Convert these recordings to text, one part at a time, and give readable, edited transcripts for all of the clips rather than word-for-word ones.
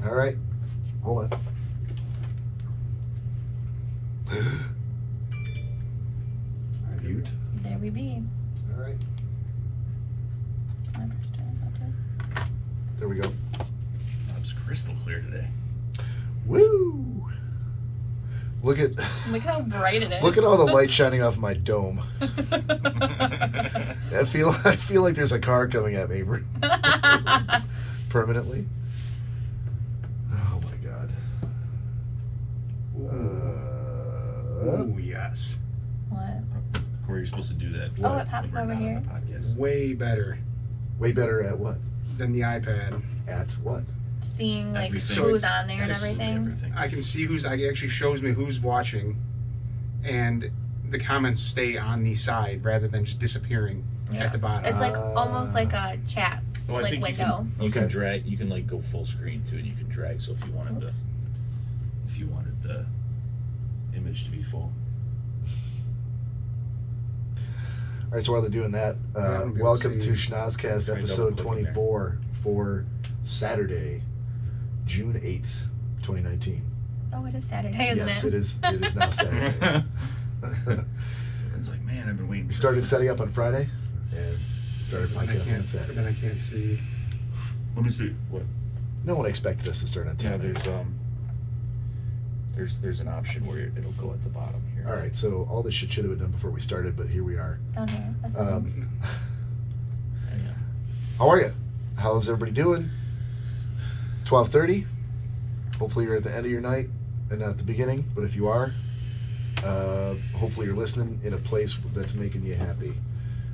All right. Hold on. Mute. There we be. All right. There we go. That was crystal clear today. Woo! Look Look how bright it is. Look at all the light shining off my dome. I feel like there's a car coming at me permanently. Oh my god. Oh yes. What? Corey, you're supposed to do that. Oh, it pops over here. On the podcast. Way better Way better at what? than the iPad. At what? Seeing like Everything. who's on there and Yes, everything. I can see it actually shows me who's watching, and the comments stay on the side rather than just disappearing Yeah. at the bottom. It's like almost like a chat Oh, I like think window. You can Okay. drag. You can like go full screen too, and you can drag. So if you wanted the image to be full. All right, so while they're doing that, I'm gonna welcome see. to Schnozzcast Try episode double-clicking there. 24 for Saturday, June 8th, 2019. Oh, it is Saturday, isn't Yes, it? it is. It is now Saturday. It's like, man, I've been waiting. We started setting up on Friday and started But then I podcasting on can't- Saturday. Then I can't see. Let me see what. No one expected us to start on Yeah, time. there's an option where it'll go at the bottom here. All right, so all this shit should have been done before we started, but here we are. Down here. That's Um, nice. Yeah. How are you? How's everybody doing? 12:30. Hopefully you're at the end of your night and not at the beginning. But if you are, hopefully you're listening in a place that's making you happy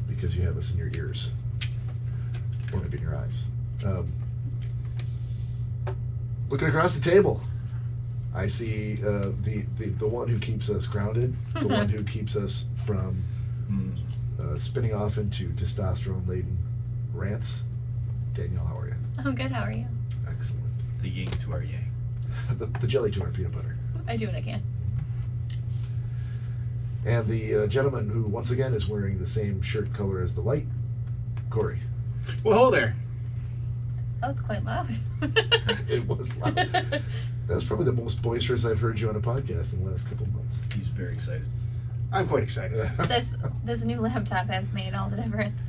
because you have us in your ears or maybe in your eyes. Looking across the table, I see the one who keeps us grounded, the one who keeps us from spinning off into testosterone-laden rants. Danielle, how are you? I'm good. How are you? Excellent. The yin to our yang. the jelly to our peanut butter. I do what I can. And the gentleman who, once again, is wearing the same shirt color as the light, Cory. Well, hello there. That was quite loud. It was loud. That was probably the most boisterous I've heard you on a podcast in the last couple of months. He's very excited. I'm quite excited. This new laptop has made all the difference.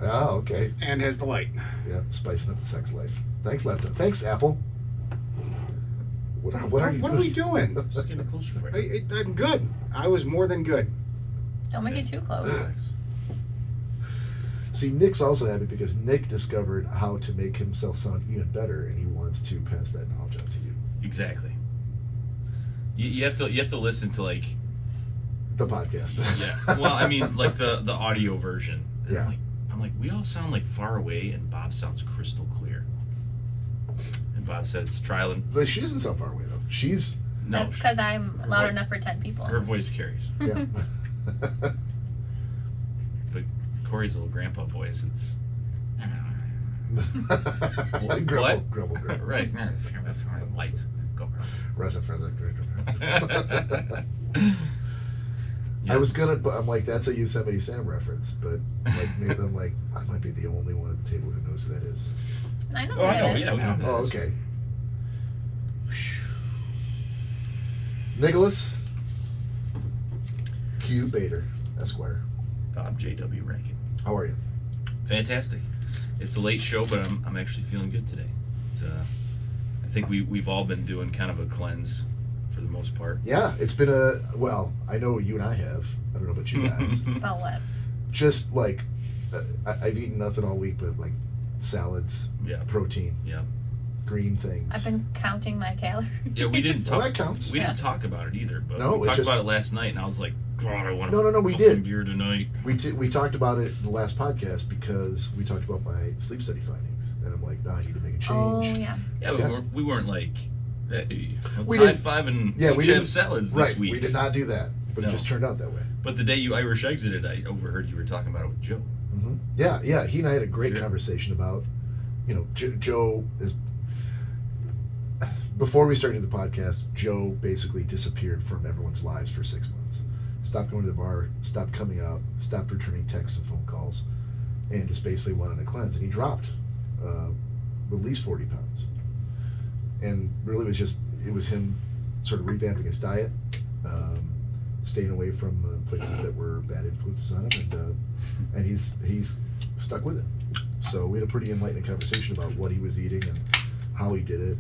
Oh, okay. And has the light. Yeah, spicing up the sex life. Thanks, laptop. Thanks, Apple. What are you What doing? are we doing? Just getting closer for you. I'm good. I was more than good. Don't make it too close. See, Nick's also happy because Nick discovered how to make himself sound even better, and he wants to pass that knowledge on to you. Exactly. You have to listen to like The podcast. yeah. Well, I mean like the audio version. And Yeah. I'm like we all sound like far away, and Bob sounds crystal clear. And Bob said it's trial and But she doesn't sound far away though. She's no. That's because I'm loud Her- enough for 10 people. Her voice carries, yeah. but Corey's little grandpa voice. It's grumble, What? grumble, grumble. right. Light. Go. I was gonna, but I'm like, that's a Yosemite Sam reference, but like, maybe I'm like, I might be the only one at the table who knows who that is. I know Oh, I what know. it is. Yeah, we know. Oh, okay. Nicholas Q. Bader, Esquire. Bob J.W. Rankin. How are you? Fantastic. It's a late show, but I'm actually feeling good today. It's, I think we've all been doing kind of a cleanse for the most part. Yeah, it's been well, I know you and I have. I don't know about you guys. About what? Just like, I've eaten nothing all week but like salads, Yeah. protein, Yeah. green things. I've been counting my calories. Yeah, we didn't Well, talk. that counts. We didn't Yeah. talk about it either, but No, we it talked just- about it last night, and I was like, God, I want No, we fucking did. beer tonight. We talked about it in the last podcast because we talked about my sleep study findings, and I'm like, no, I need to make a change. Oh, yeah. Yeah, Yeah. we weren't like, hey, let's We high didn't- five and Yeah, each we have didn't salads right, this week. we did not do that, but No. it just turned out that way. But the day you Irish exited, I overheard you were talking about it with Joe. Mm-hmm. Yeah. He and I had a great Sure. conversation about, Joe is. Before we started the podcast, Joe basically disappeared from everyone's lives for 6 months. Stopped going to the bar, stopped coming out, stopped returning texts and phone calls, and just basically went on a cleanse. And he dropped at least 40 pounds. and really it was him sort of revamping his diet, staying away from places that were bad influences on him, and he's stuck with it. So we had a pretty enlightening conversation about what he was eating and how he did it,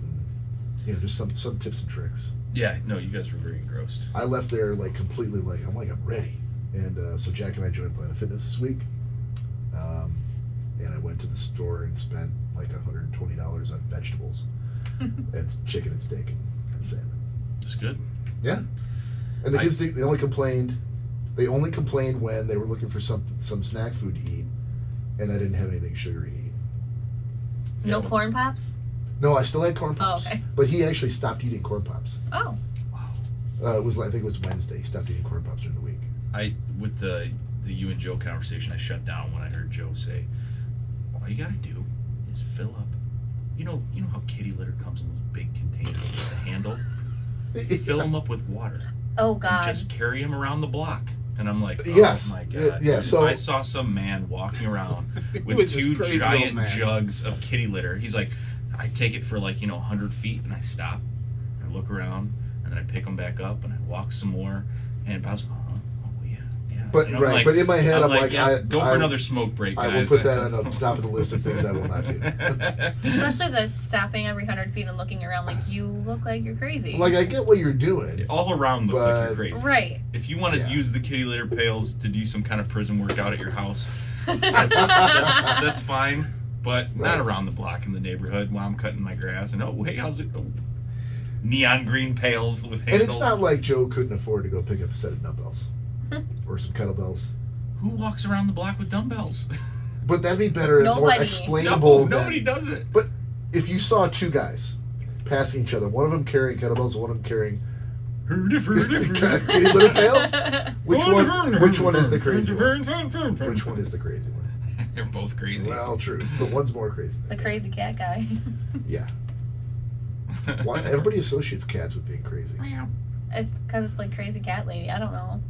and just some tips and tricks. Yeah, no, you guys were very engrossed. I left there completely I'm ready, and so Jack and I joined Planet Fitness this week, and I went to the store and spent like $120 on vegetables and chicken and steak and salmon. That's good. Yeah, and the kids they only complained when they were looking for some snack food to eat, and I didn't have anything sugary to eat. No corn pops? No, I still had corn pops. Oh, okay. But he actually stopped eating corn pops. Oh. I think it was Wednesday. He stopped eating corn pops during the week. With the you and Joe conversation, I shut down when I heard Joe say, "All you gotta do is fill up. You know how kitty litter comes in those big containers with a handle. Fill them up with water. Oh God. And just carry them around the block." And I'm like, oh Yes. my God. Yeah, If so- I saw some man walking around with was this 2 crazy giant old man. jugs of kitty litter, he's like, I take it for 100 feet, and I stop, and I look around, and then I pick them back up, and I walk some more, and I was, yeah. But right, but in my head, I'm like, yeah, go for I- another smoke break, I guys. will put that on the top of the list of things I will not do. Especially the stopping every 100 feet and looking around like you look like you're crazy. Like, I get what you're doing. All around look like you're crazy. Right. If you want to Yeah. use the kitty litter pails to do some kind of prison workout at your house, that's fine. But not around the block in the neighborhood while I'm cutting my grass. And hey, how's it? Oh, neon green pails with handles. And it's not like Joe couldn't afford to go pick up a set of dumbbells or some kettlebells. Who walks around the block with dumbbells? But that'd be better and more Nobody. explainable. No, nobody does it. But if you saw 2 guys passing each other, one of them carrying kettlebells, one of them carrying kitty litter pails, which one is the crazy one? Which one is the crazy one? They're both crazy. Well, true, but one's more crazy. The crazy cat guy. Yeah. Why everybody associates cats with being crazy? It's because it's like crazy cat lady. I don't know.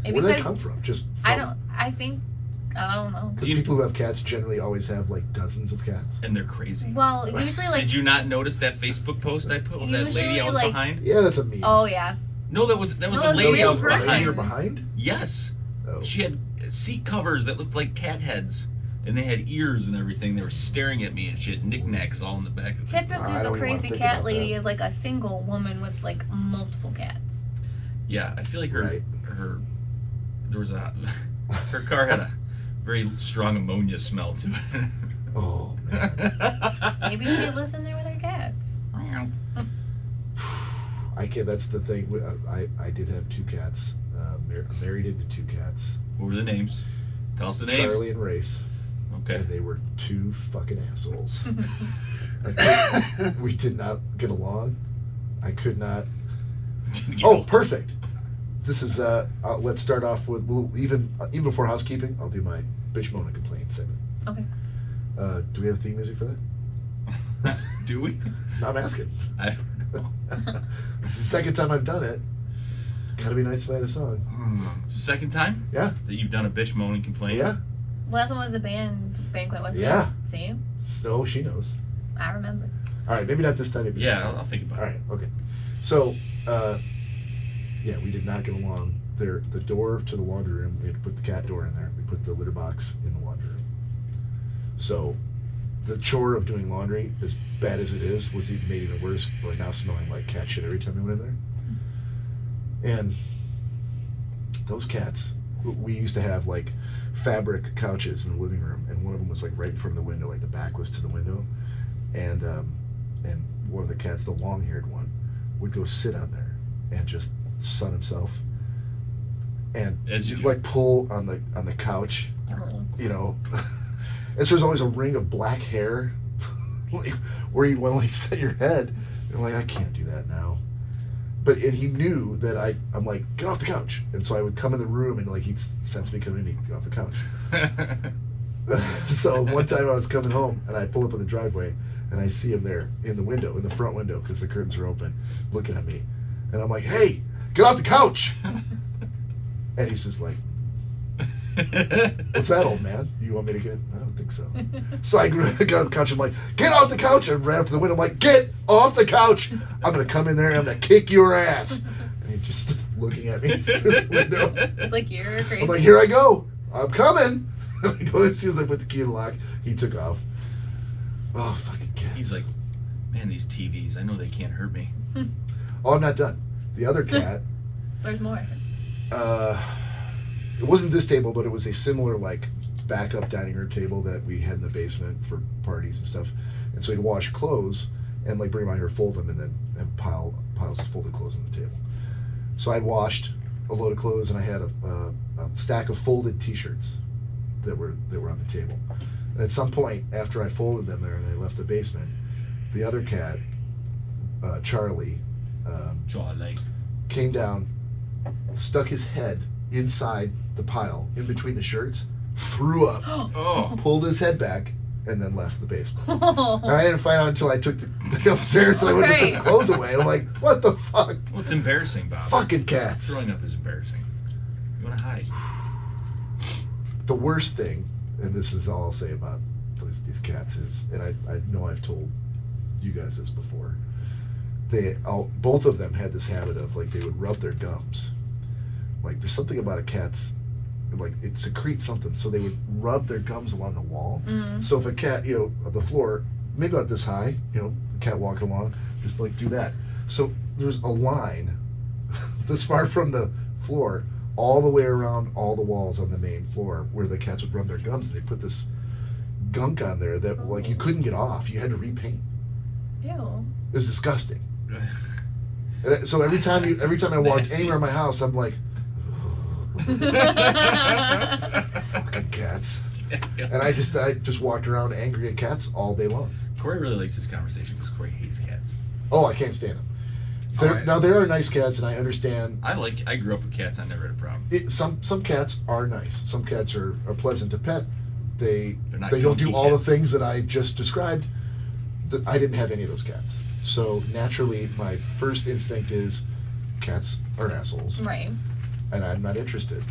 Maybe Where do they because- come from? Just I don't know. because people who have cats generally always have dozens of cats. And they're crazy. Well, usually Did you not notice that Facebook post I put with that lady Usually, I was like- behind? Yeah, that's a meme. Oh yeah. No, that was No, a it was a lady I real was person. Behind or behind. behind? Yes. Oh. She had seat covers that looked like cat heads, and they had ears and everything. They were staring at me, and she had knicknacks all in the back of the Typically, I the don't even wanna crazy think cat about lady that. is like a single woman with like multiple cats. Yeah, I feel like Right. her car had a very strong ammonia smell to it. Oh man. Maybe she lives in there with her cats. I can't. That's the thing. I did have 2 cats. Married into 2 cats. What were the names? Tell us the names. Charlie and Race. Okay. And they were 2 fucking assholes. We did not get along. I could not. Oh, perfect. This is. Let's start off with even before housekeeping. I'll do my bitch, moan, and complain segment. Okay. Do we have theme music for that? Do we? No, I'm asking. I don't know. This is the second time I've done it. Gotta be nice to find a song. It's the second time Yeah. that you've done a bitch, moan, and complain. Yeah. Last one was the band banquet, wasn't Yeah. it? See? So she knows. I remember. All right, maybe not this time. Maybe next Yeah, time. I'll think about All it. right, okay. So, yeah, we did not get along. The door to the laundry room, we had to put the cat door in there. We put the litter box in the laundry room. So, the chore of doing laundry, as bad as it is, was even made even worse. We're now smelling like cat shit every time we went in there. And those cats, we used to have fabric couches in the living room, and one of them was right in front of the window, the back was to the window, and one of the cats, the long-haired one, would go sit on there and just sun himself, and As you you'd do. pull on the couch, Oh. and so there's always a ring of black hair, where you'd want to set your head, and I can't do that now. And he knew that I'm like, get off the couch. And so I would come in the room and he'd sense me coming in, he'd get off the couch. So one time I was coming home and I pull up in the driveway and I see him there in the window, in the front window, because the curtains are open, looking at me. And I'm like, hey, get off the couch. And he's just like, What's that, old man? You want me to get? I don't think so. So I got on the couch. I'm like, get off the couch! I ran up to the window. I'm like, get off the couch! I'm gonna come in there and I'm gonna kick your ass. And he's just looking at me through the window. It's like you're crazy. I'm like, here I go. I'm coming. I go as soon as I put the key in the lock, he took off. Oh, fucking cats. He's like, man, these TVs, I know they can't hurt me. Oh, I'm not done. The other cat, There's more. it wasn't this table, but it was a similar, like, backup dining room table that we had in the basement for parties and stuff. And so he'd wash clothes and, like, bring them out here, fold them, and then have piles of folded clothes on the table. So I'd washed a load of clothes, and I had a stack of folded T-shirts that were on the table. And at some point, after I folded them there and I left the basement, the other cat, Charlie, came down, stuck his head inside the pile, in between the shirts, threw up, Oh. pulled his head back, and then left the basement. And I didn't find out until I took the upstairs and I went to put the clothes away. And I'm like, what the fuck? Well, it's embarrassing, Bob. Fucking cats. Throwing up is embarrassing. You want to hide. The worst thing, and this is all I'll say about these cats, is, and I know I've told you guys this before, both of them had this habit of, like, they would rub their gums. Like, there's something about a cat's, like, it secretes something, so they would rub their gums along the wall. So if a cat, on the floor, maybe about this high, a cat walking along, just, like, do that. So there's a line this far from the floor, all the way around all the walls on the main floor where the cats would rub their gums. They put this gunk on there that, like, you couldn't get off. You had to repaint. Ew. It was disgusting. And so every time I walked Nasty. anywhere in my house, I'm like, fucking cats. And I just walked around angry at cats all day long. Cory really likes this conversation because Cory hates cats. Oh, I can't stand them. Alright. Now there are nice cats, and I understand. I grew up with cats. I never had a problem. Some cats are nice. Some cats are pleasant to pet. They not don't do junky all the cats. things that I just described. I didn't have any of those cats. So naturally, my first instinct is cats are assholes. Right. And I'm not interested.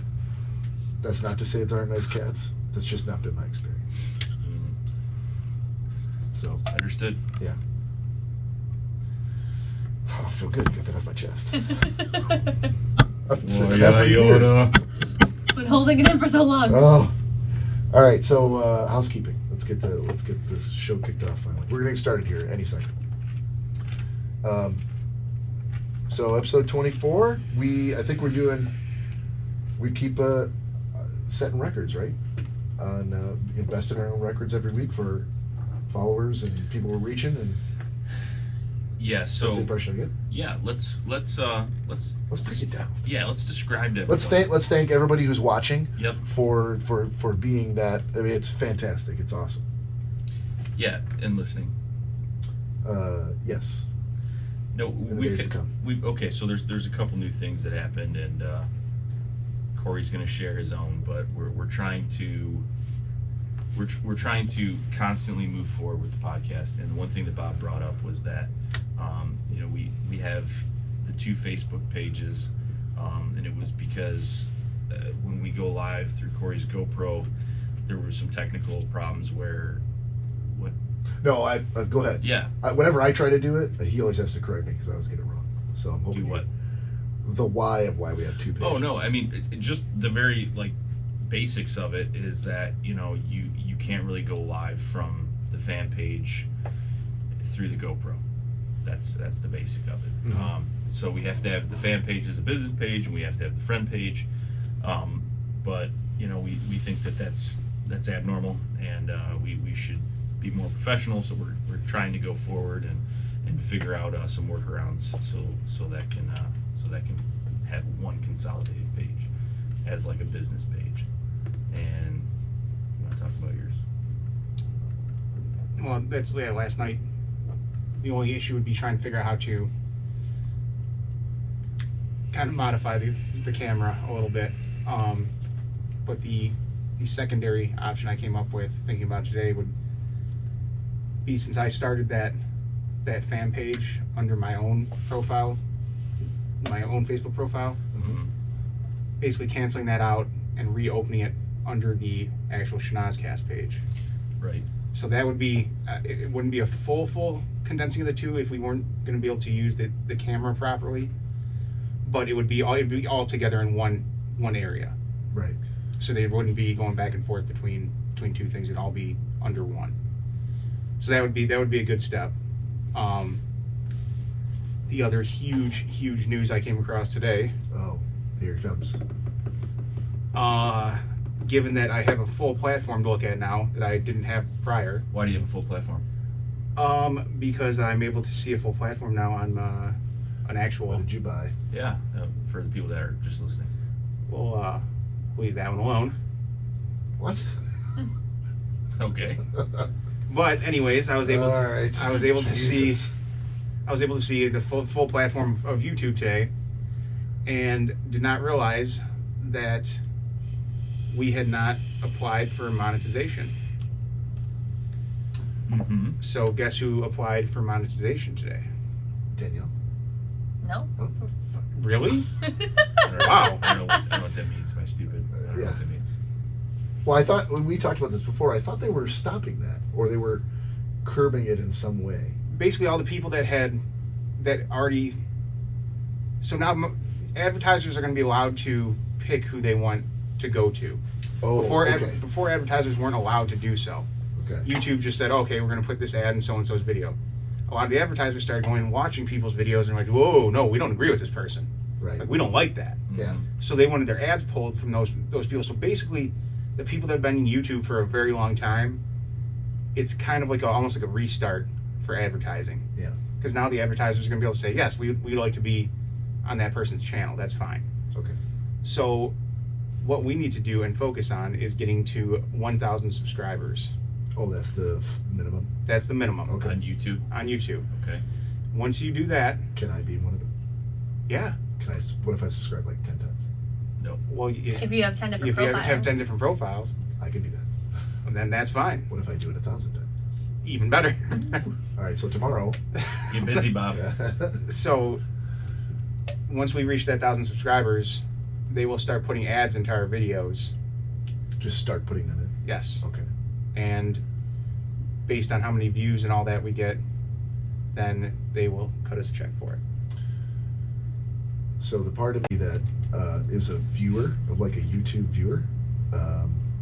That's not to say there aren't nice cats. That's just not been my experience. So, Understood. yeah. Oh, I feel good to get that off my chest. I've been saying that for years. Been holding it in for so long. Oh. All right, so housekeeping. Let's get this show kicked off finally. We're gonna get started here any second. So episode 24, I think we keep setting records, right? On investing in our own records every week for followers and people we're reaching, and Yeah. So that's the impression I get. yeah, let's Let's break it down. Yeah, let's describe to Let's thank everybody who's watching. Yep. For being that. I mean, it's fantastic. It's awesome. Yeah, and listening. Yes. No, the days to come. Okay. So there's a couple new things that happened, and Cory's going to share his own, but we're trying to constantly move forward with the podcast. And one thing that Bob brought up was that we have the 2 Facebook pages, and it was because when we go live through Cory's GoPro, there were some technical problems where what. No, go ahead. Yeah. Whenever I try to do it, he always has to correct me because I always get it wrong. So I'm hoping Do what? The why of why we have 2 pages. Oh no, I mean just the very basics of it is that you can't really go live from the fan page through the GoPro. That's the basic of it. Mhm. So we have to have the fan page as a business page, and we have to have the friend page. But we think that that's abnormal, and we should be more professional. So we're trying to go forward and figure out some workarounds so that can have one consolidated page as like a business page. And you want to talk about yours? Well, that's last night. The only issue would be trying to figure out how to kind of modify the camera a little bit. But the secondary option I came up with, thinking about today, would be, since I started that fan page under my own profile, my own Facebook profile, Mm-hmm. basically canceling that out and reopening it under the actual Schnozzcast page. Right. So that would be, it wouldn't be a full condensing of the two if we weren't going to be able to use the camera properly. But it'd be all together in one area. Right. So they wouldn't be going back and forth between two things. It'd all be under one. So that would be a good step. The other huge news I came across today. Oh, here it comes. Given that I have a full platform to look at now that I didn't have prior. Why do you have a full platform? Because I'm able to see a full platform now on an actual. What did you buy? Yeah, for the people that are just listening. We'll leave that one alone. What? Okay. But anyways, I was able to. All right. I was able to see. Jesus. I was able to see the full platform of YouTube today, and did not realize that we had not applied for monetization. Mm-hmm. So guess who applied for monetization today? Danielle. No. What the fuck? Really? Wow. I don't know what that means. Am I stupid? I don't know Yeah. what that means. Well, I thought when we talked about this before, I thought they were stopping that, or they were curbing it in some way. Basically, all the people that already. So now advertisers are going to be allowed to pick who they want to go to. Oh, okay. Before advertisers weren't allowed to do so. Okay. YouTube just said, okay, we're going to put this ad in so-and-so's video. A lot of the advertisers started going and watching people's videos and like, whoa, no, we don't agree with this person. Right. Like, we don't like that. Yeah. So they wanted their ads pulled from those people. So basically, the people that have been in YouTube for a very long time, it's kind of like almost like a restart for advertising. Yeah. Because now the advertisers are going to be able to say, yes, we'd like to be on that person's channel. That's fine. Okay. So what we need to do and focus on is getting to 1,000 subscribers. Oh, that's the minimum. That's the minimum. Okay. On YouTube. On YouTube. Okay. Once you do that, Can I be one of them? yeah. Can I? What if I subscribe like 10 times? No. Well, If you have 10 different if you profiles. have 10 different profiles, I can do that. then that's fine. What if I do it 1,000 times? Even better. All right. So tomorrow. Get busy, Bob. So once we reach that 1,000 subscribers, they will start putting ads into our videos. Just start putting them in. Yes. Okay. And based on how many views and all that we get, then they will cut us a check for it. So the part of me that is a viewer, of like a YouTube viewer,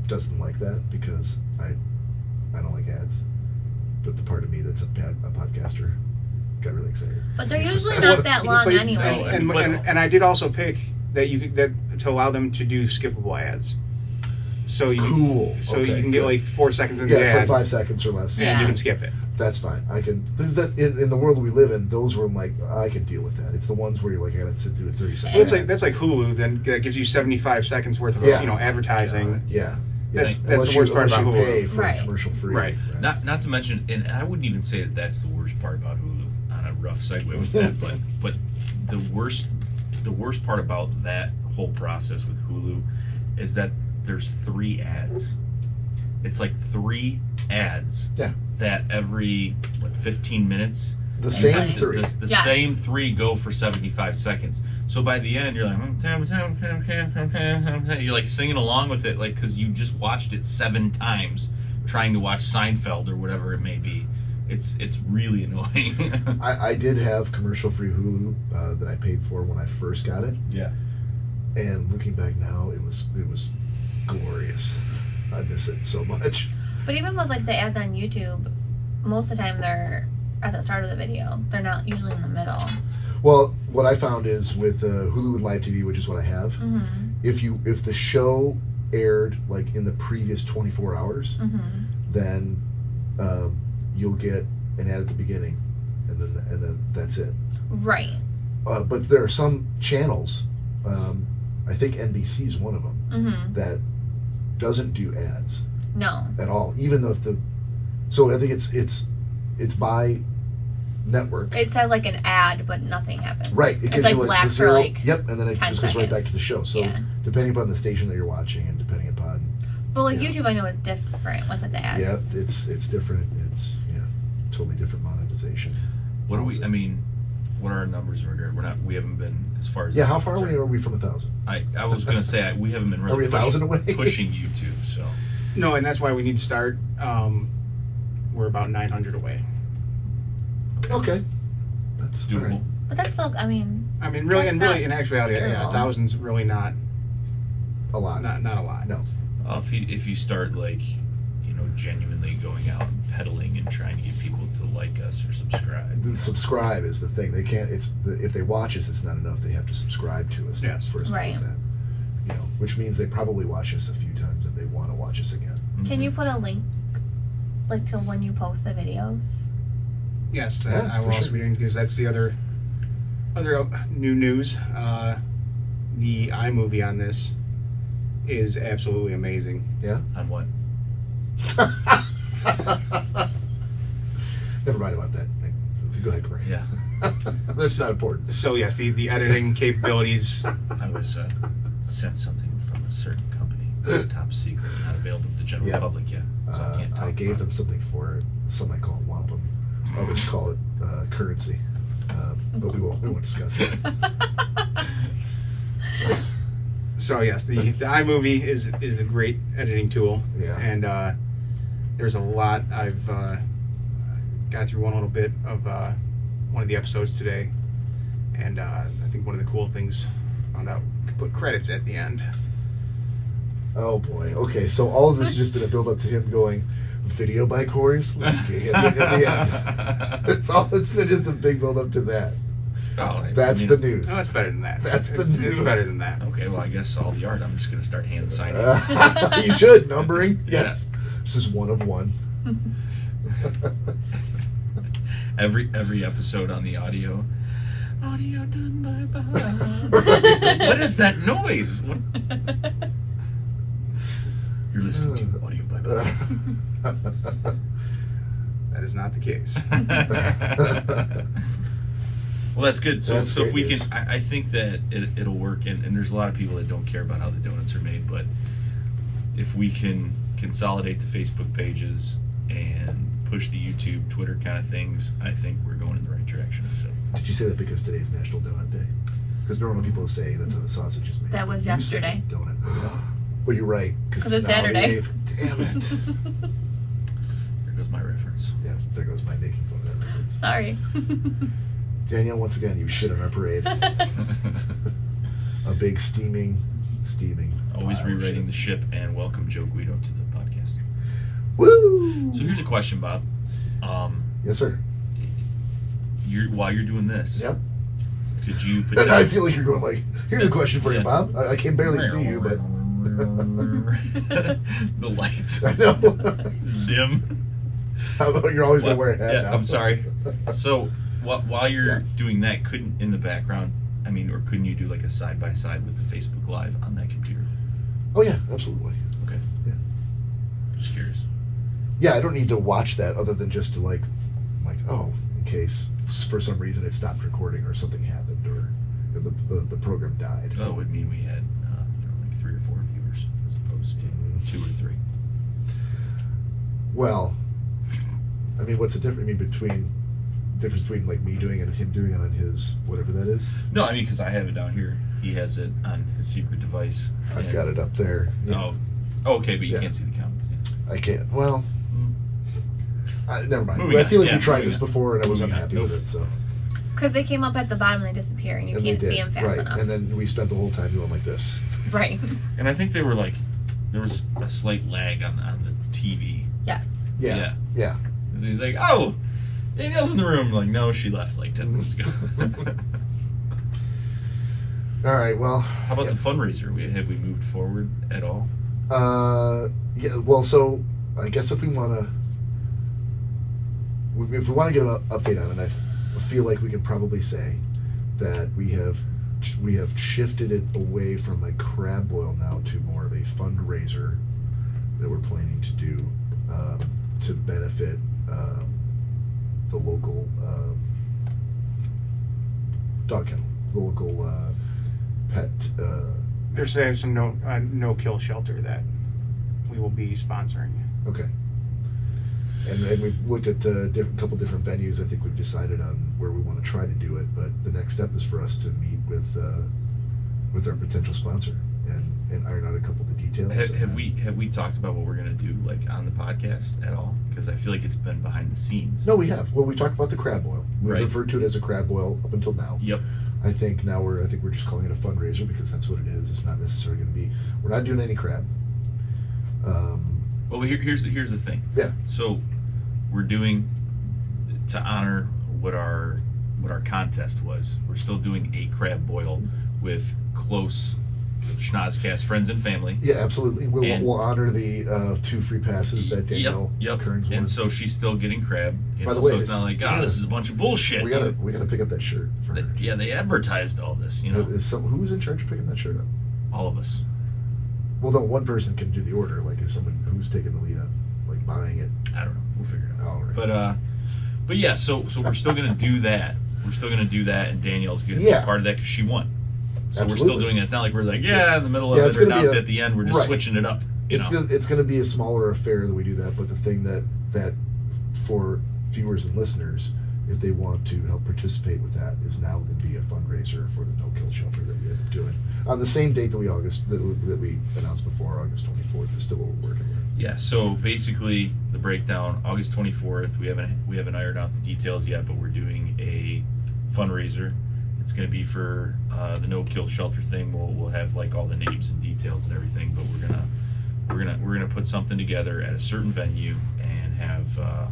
doesn't like that because I don't like ads. But the part of me that's a podcaster got really excited. But they're usually not that long But- anyway. And I did also pick that to allow them to do skippable ads. So you Cool. So Okay, you can get good. like 4 seconds in Yeah, the it's ad, like 5 seconds or less. and Yeah. you can skip it. That's fine. I can. Because that in the world we live in, those were like I can deal with that. It's the ones where you're like I gotta sit through a 30 second. Well, ad. that's like Hulu. Then that gives you 75 seconds worth of Yeah. advertising. Yeah. That's Unless the worst you, part unless about you Hulu. pay for Right. commercial free. Right. Not to mention, and I wouldn't even say that that's the worst part about Hulu. On a rough segue with that, but the worst part about that whole process with Hulu is that there's 3 ads. It's like 3 ads. Yeah. That every 15 minutes. The you same have to- 3. The Yes. same 3 go for 75 seconds. So by the end, you're like, you're like singing along with it, like because you just watched it 7 times, trying to watch Seinfeld or whatever it may be. It's really annoying. I did have commercial free Hulu that I paid for when I first got it, Yeah. and looking back now, it was glorious. I miss it so much. But even with like the ads on YouTube, most of the time they're at the start of the video. They're not usually in the middle. Well, what I found is with Hulu with Live TV, which is what I have, Mm-hmm. if the show aired like in the previous 24 hours, Mm-hmm. then you'll get an ad at the beginning, and then that's it. Right. But there are some channels, I think NBC's one of them, Mm-hmm. that doesn't do ads No. at all. Even though so I think it's by network. It says like an ad, but nothing happens. Right. It It's gives like you black the for 0, like yep, and then it 10 just goes right back seconds. to the show. So Yeah. depending upon the station that you're watching, and depending upon But like Yeah. YouTube, I know is different with like the ads. yeah, it's different. It's totally different monetization. What do we? I mean, what are our numbers in regard? We haven't been as far as. Yeah, how far away are we from 1,000? I was going to say, we haven't been really Are we 1,000 away? pushing YouTube, so. No, and that's why we need to start. We're about 900 away. Okay. That's Doable. all right. But that's still, I mean, Really, That's in not actuality, terrible. 1,000's really not A lot. a lot. No. If you start like, genuinely going out and peddling and trying to get people to like us or subscribe. The subscribe is the thing. They can't. If they watch us, it's not enough. They have to subscribe to us Yes. for us Right. to do that. Which means they probably watch us a few times and they want to watch us again. can you put a link, like, to when you post the videos? Yes, Yeah, I will for also sure. be doing, because that's the other new news. The iMovie on this is absolutely amazing. Yeah. On what? Never mind about that. Go ahead, Cory. Yeah. That's not important. So yes, the editing capabilities. I was sent something from a certain company. It's top secret, not available to the general Yeah. public yet. So I can't talk I gave about them it. something for it. Some might call it wampum. Others call it currency. But we won't discuss it. So yes, the iMovie is a great editing tool. Yeah. And there's a lot. I've got through one little bit of one of the episodes today, and I think one of the cool things found out you could put credits at the end. Oh boy. Okay, so all of this has just been a build up to him going, video by Cory Slutsky at the end. It's been just a big build up to that. That's the news. No, that's better than that. That's the It's news. better than that. Okay, well, I guess all the art, I'm just going to start hand signing. You should. Numbering. Yeah. Yes. This is one of one. Every episode on the audio done by Bob. Right. What is that noise? What? You're listening to audio by Bob. That is not the case. Well, that's good. So That's if great we news. can, I think that it'll work. And there's a lot of people that don't care about how the donuts are made, but if we can consolidate the Facebook pages and push the YouTube, Twitter kind of things, I think we're going in the right direction. So Did you say that because today's National Donut Day? Because normally people say that's how the sausage is made. That was You say yesterday. Donut. Well, you're right. 'Cause it's now the Saturday. 8th. Damn it. there goes my reference. Yeah, there goes my making fun of that reference. Sorry. Danielle, once again, you shit on our parade. A big steaming. Always pile of rewriting the shit. ship, and welcome Joe Guido to the podcast. Woo! So here's a question, Bob. Yes, sir. While you're doing this, Yep. could you And I feel like you're going like, here's a question for you, Yeah. Bob. I can barely see you, but the lights I know. dim. How about you're always gonna What? wear a hat Yeah, now? I'm sorry. So while you're Yeah. doing that, couldn't in the background, or couldn't you do like a side by side with the Facebook Live on that computer? Oh yeah, absolutely. Okay. Yeah. Just curious. Yeah, I don't need to watch that other than just to like, oh, in case for some reason it stopped recording or something happened or the program died. That would mean we had like 3 or 4 viewers as opposed to 2 or 3. Well, I mean, what's the difference? Difference between like me doing it and him doing it on his whatever that is? No, I mean because I have it down here. He has it on his secret device. I've got it up there. Yeah. Oh, okay, but you Yeah. can't see the comments. Yeah. I can't. Well, never mind. Moving I on. feel like Yeah, we tried moving this on. before and I was Moving on. unhappy with it. So Because they came up at the bottom and they disappear and you and can't they did. see them fast right. enough. And then we spent the whole time doing like this. Right. And I think there was a slight lag on the TV. Yes. Yeah. Yeah. He's like, oh, Danielle's in the room. I'm like, no, she left like 10 minutes ago. All right. Well. How about the fundraiser? Have we moved forward at all? Yeah. Well, so I guess if we want to get an update on it, I feel like we can probably say that we have shifted it away from a crab boil now to more of a fundraiser that we're planning to do to benefit the local dog kennel, the local pet. There's some no kill shelter that we will be sponsoring. Okay. And we've looked at a couple different venues. I think we've decided on where we want to try to do it. But the next step is for us to meet with our potential sponsor and iron out a couple of the details. Have we talked about what we're gonna do like on the podcast at all? Because I feel like it's been behind the scenes. No, we have. Well, we talked about the crab boil. We Right. referred to it as a crab boil up until now. Yep. I think we're just calling it a fundraiser because that's what it is. It's not necessarily going to be. We're not doing any crab. Well, here's the thing. Yeah. So we're doing to honor what our contest was. We're still doing a crab boil with close Schnozzcast friends and family. Yeah, absolutely. And- We'll honor the 2 free passes that Danielle Yep. Kearns won. And so she's still getting crab. By the way, so it's not like, this is a bunch of bullshit. we gotta pick up that shirt. For her. Yeah, they advertised all this, Who's in charge of picking that shirt up? all of us. Well, no, one person can do the order. Like, is someone who's taking the lead on like buying it? I don't know. We'll figure it out. All right. But yeah, so we're still gonna do that. We're still gonna do that, and Danielle's gonna be Yeah. part of that because she won. So we're Absolutely. still doing it. It's not like we're like, in the middle of it's it, or gonna now be it's a- at the end. We're just right. switching it up. It's gonna be a smaller affair that we do that, but the thing that for viewers and listeners, if they want to help participate with that, is now going to be a fundraiser for the No Kill Shelter that we end up doing on the same date that we announced before. August 24th is still what we're working with. Yeah. So basically, the breakdown: August 24th. We haven't ironed out the details yet, but we're doing a fundraiser. It's going to be for the No Kill Shelter thing. We'll have like all the names and details and everything, but we're gonna put something together at a certain venue and have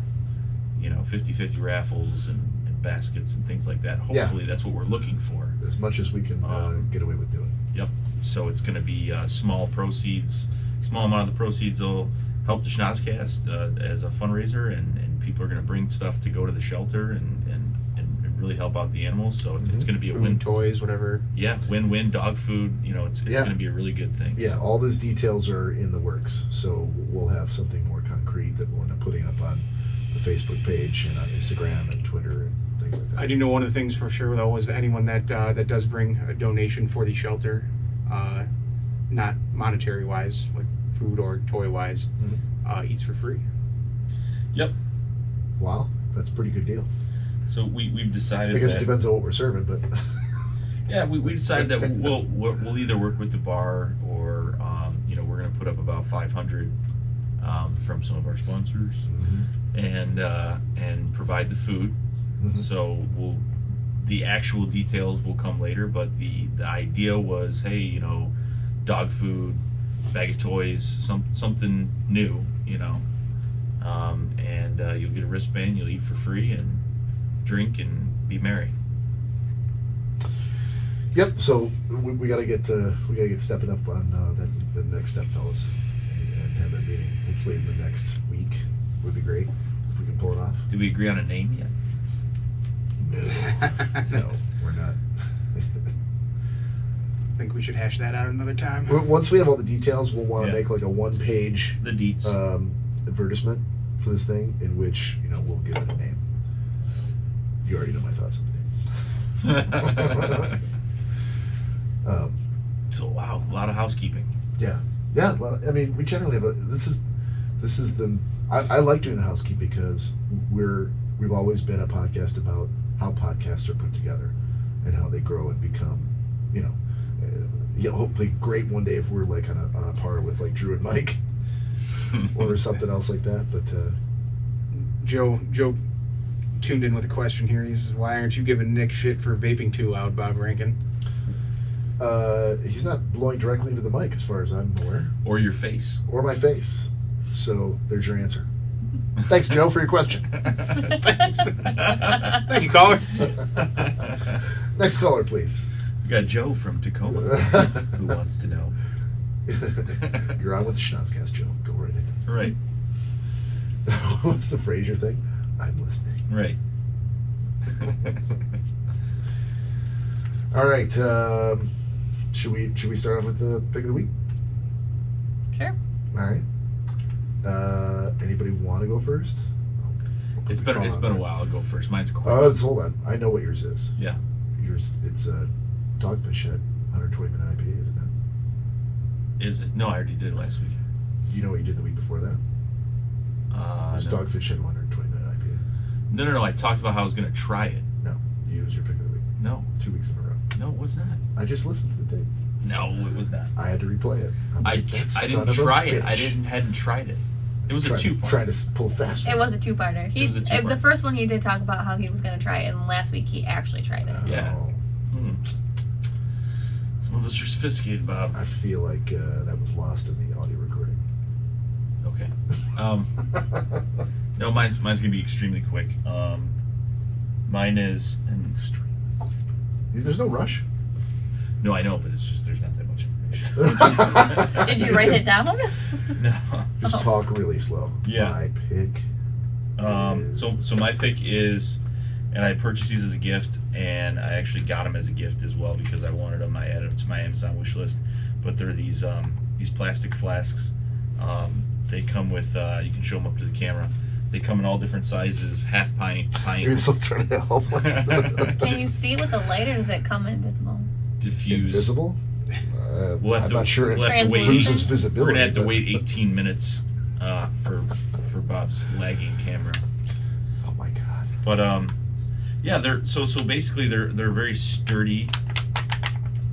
50-50 raffles and baskets and things like that. Hopefully, that's what we're looking for. As much as we can get away with doing. Yep. So it's going to be small proceeds. Small amount of the proceeds will help the Schnozzcast as a fundraiser, and people are going to bring stuff to go to the shelter and really help out the animals. So it's going to be a Food, win. toys, whatever. Yeah, win-win. Dog food. It's going to be a really good thing. Yeah, all those details are in the works, so we'll have something more concrete that we'll end up putting up on the Facebook page and on Instagram and Twitter and things like that. I do know one of the things for sure though is that anyone that does bring a donation for the shelter, not monetary wise, like food or toy wise, eats for free. Yep. Wow, that's a pretty good deal. So we've decided. I guess that, it depends on what we're serving, but Yeah, we decided that we'll either work with the bar or we're going to put up about 500 from some of our sponsors and provide the food. So the actual details will come later, but the idea was, hey, dog food, bag of toys, something new, and you'll get a wristband, you'll eat for free and drink and be merry. Yep. So we got to get stepping up on the next step, fellas, and have that meeting. Hopefully in the next week would be great if we can pull it off. Did we agree on a name yet? No, we're not. I think we should hash that out another time. Once we have all the details, we'll want to Yeah. make like a one-page The deets. advertisement for this thing, in which we'll give it a name. You already know my thoughts on the name. So wow, a lot of housekeeping. Yeah. Well, I mean, we generally have I like doing the housekeeping because we've always been a podcast about how podcasts are put together and how they grow and become, hopefully great one day if we're like on a par with like Drew and Mike or something else like that. But Joe tuned in with a question here. He says, "Why aren't you giving Nick shit for vaping too loud, Bob Rankin?" he's not blowing directly into the mic as far as I'm aware, Or your face. or my face. So there's your answer. Thanks, Joe, for your question. Thanks. Thank you, caller. Next caller, please. We got Joe from Tacoma who wants to know. You're on with the Schnozzcast, Joe. Go right in. Right. What's the Frasier thing? I'm listening. Right. All right. Should we start off with the pick of the week? Sure. All right. Anybody want to go first? It's been a while. I'll go first. Mine's quick. Hold on. I know what yours is. Yeah. Yours, it's a Dogfish at 120-minute IPA, isn't it? Is it? No, I already did it last week. You know what you did the week before that? There's No. Dogfish had 129 IPA. No. I talked about how I was going to try it. No, you was your pick of the week. No. 2 weeks in a row. No, it was not. I just listened to the tape. No, it was not. I had to replay it. I'm I like, "That son didn't of a try it. I bitch." hadn't tried it. It was a Trying to- 2-part. Trying to pull faster. It was a two-parter. It was a two-part. The first one he did talk about how he was going to try it, and last week he actually tried it. Yeah. Oh, Some of us are sophisticated, Bob. I feel like that was lost in the audio recording. Okay. No, mine's gonna be extremely quick. Mine is, and There's no rush. no, I know, but it's just there's not that much information. Did you write it down? No. Just talk really slow. Yeah. My pick. So my pick is, and I purchased these as a gift, and I actually got them as a gift as well because I wanted them. I added them to my Amazon wish list. But they're these plastic flasks. They come with you can show them up to the camera. They come in all different sizes, half pint, You're still trying to help. Can you see with the light, or does it come invisible? diffuse. Invisible? We'll have I'm to, not sure we'll it have to wait. loses We're visibility. gonna have to but- wait 18 minutes for Bob's lagging camera. Oh my god. But yeah, they're so basically they're very sturdy,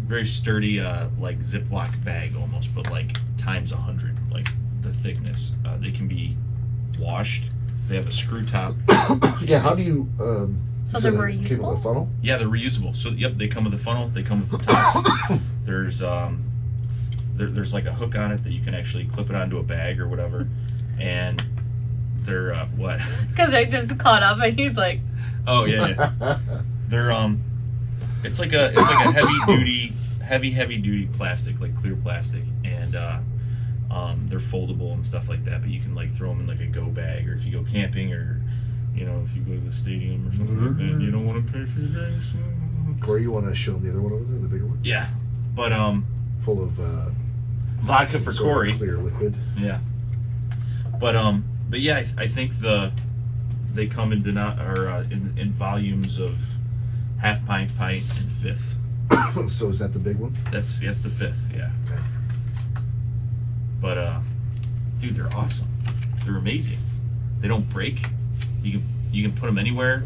like Ziploc bag almost, but like times 100, like the thickness. They can be washed. They have a screw top. Yeah, how do you So is they're it a- came with a reusable? funnel? Yeah, they're reusable. So yep, they come with a funnel. They come with the tops. There's there's like a hook on it that you can actually clip it onto a bag or whatever, and they're what? Because I just caught up, and he's like, Oh yeah. They're it's like a heavy duty plastic, like clear plastic, and they're foldable and stuff like that. But you can like throw them in like a go bag, or if you go camping, or if you go to the stadium or something like that, and you don't want to pay for your drinks. Cory, you want to show him the other one over there, the bigger one? Yeah, but Full of vodka for sort of Cory. clear liquid. Yeah, but yeah, I think they come in in volumes of half pint, and fifth. So is that the big one? That's the fifth. Yeah. Okay. But dude, they're awesome. They're amazing. They don't break. You can put them anywhere.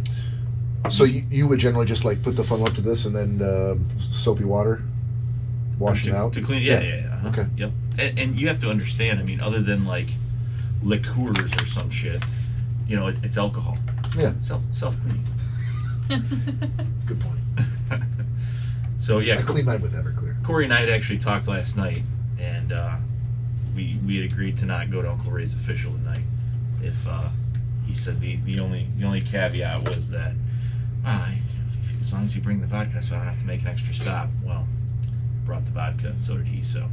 So you would generally just like put the funnel up to this and then soapy water, wash it out? To clean it. Yeah. Uh-huh. Okay. Yep. And you have to understand, I mean, other than like liqueurs or some shit, it's alcohol. Yeah. Self-cleaning. That's a good point. So yeah, I clean mine with Everclear. Cory and I had actually talked last night, and we had agreed to not go to Uncle Ray's official tonight. If he said the only caveat was that as long as you bring the vodka, so I don't have to make an extra stop. Well, brought the vodka, and so did he. So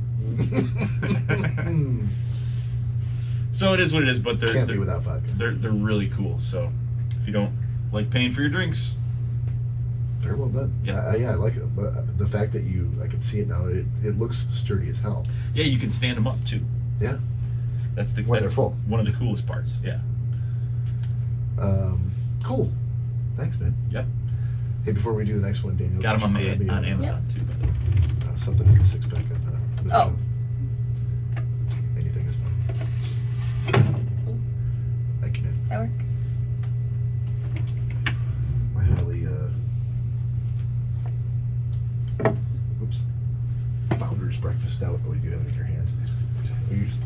so it is what it is. But Can't be without vodka. they're really cool. So if you don't like paying for your drinks, Very well done. Yeah. I like it. But the fact that I can see it now, it looks sturdy as hell. yeah, you can stand them up too. Yeah. That's When they're full. one of the coolest parts. Yeah. Cool. Thanks, man. Yep. Hey, before we do the next one, Danielle, Got them could you grab me, on Amazon too. By the way. Something in the six pack. Oh. Anything is fine. Thank you, man. that work? My highly founder's breakfast stout. Oh, you do have it in your hand.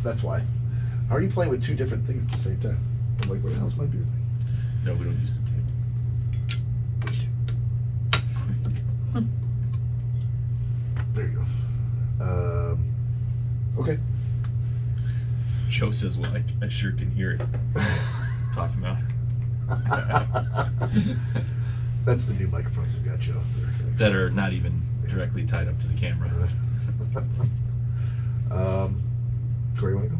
That's why. How are you playing with two different things at the same time? I'm like, where the hell's my beer thing? No, we don't use the table. There you go. Okay. Joe says, "Well, I sure can hear it." Talking about That's the new microphones I've got, Joe. that are not even directly tied up to the camera. Cory, you want to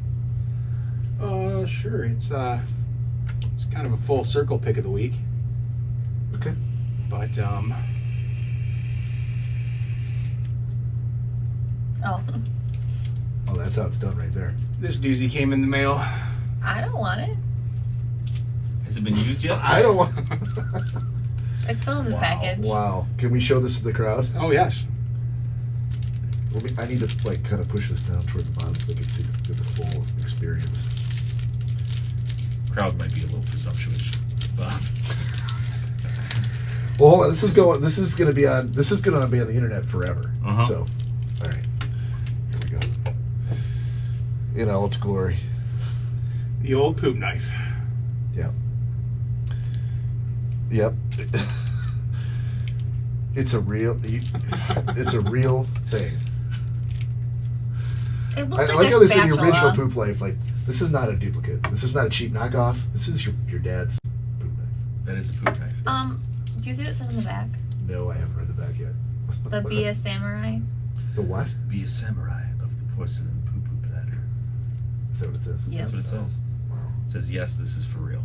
go? Sure. It's kind of a full circle pick of the week, Okay. but Oh, Oh, that's how it's done right there. this doozy came in the mail. I don't want it. Has it been used yet? I don't want. It's still in the package. Wow. Can we show this to the crowd? Oh yes. I need to kind of push this down toward the bottom so they can see the full experience. crowd might be a little presumptuous. But Well, hold on. This is going to be on the internet forever. Uh-huh. So, all right, here we go. In all its glory. The old poop knife. Yep. Yep. It's a real thing. It I looks like like how a they say the spatula. original poop life. Like, this is not a duplicate. This is not a cheap knockoff. This is your dad's poop knife. that is a poop knife. Do you see what it says on the back? No, I haven't read the back yet. The Be a Samurai. The what? Be a samurai of the porcelain poo-poo platter. Is that what it says? Yeah. That's what it says. Wow. It says, yes, this is for real.